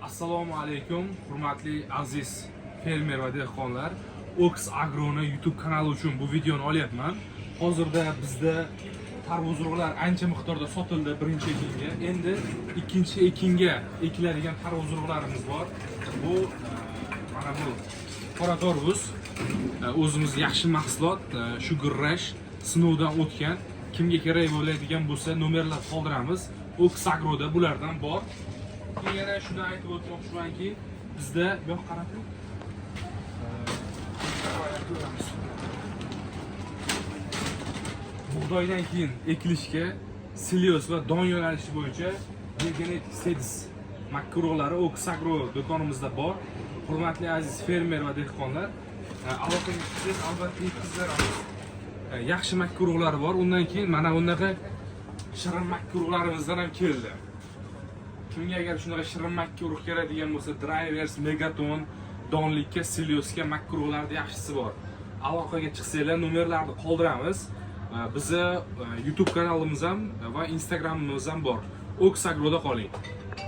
Assalomu alaykum, hurmatli aziz fermer va dehqonlar. Ox Agroni YouTube kanali uchun bu videoni olyapman. Hozirda bizda tarvuz urug'lar ancha miqdorda sotildi birinchi ekinga. Endi ikkinchi ekinga ekiladigan tarvuz urug'larimiz bor. Bu mana bu qora tarvuz. O'zimiz yaxshi mahsulot, Sugar Rush sinovdan o'tgan. Kimga kerak bo'ladigan bo'lsa, nomerlar qoldiramiz. Ox Agroda bulardan bor. Yana shuni aytib o'tmoqchimanki, bizda bu yoq qarab bug'doydan keyin ekilishga silioz va don yo'nalishi bo'yicha Genetic Seeds makkurolari Ox Agro do'konimizda bor. Hurmatli aziz fermer va dehqonlar, aloqaga chiqsangiz albatta yetkazamiz. Yaxshi makkurolari bor. Undan keyin mana bunaqa shirin makkurolarimizdan ham keldi. Kimga agar shunaqa shirin makka urug' kerak bo'lsa, Drivers, Megaton, donlikka, siliosga makkurog'larda yaxshisi bor. Aloqaga chiqsanglar, nomerlarni qoldiramiz. Bizni YouTube kanalimiz ham va Instagramimiz ham bor. Ox Agroda qoling.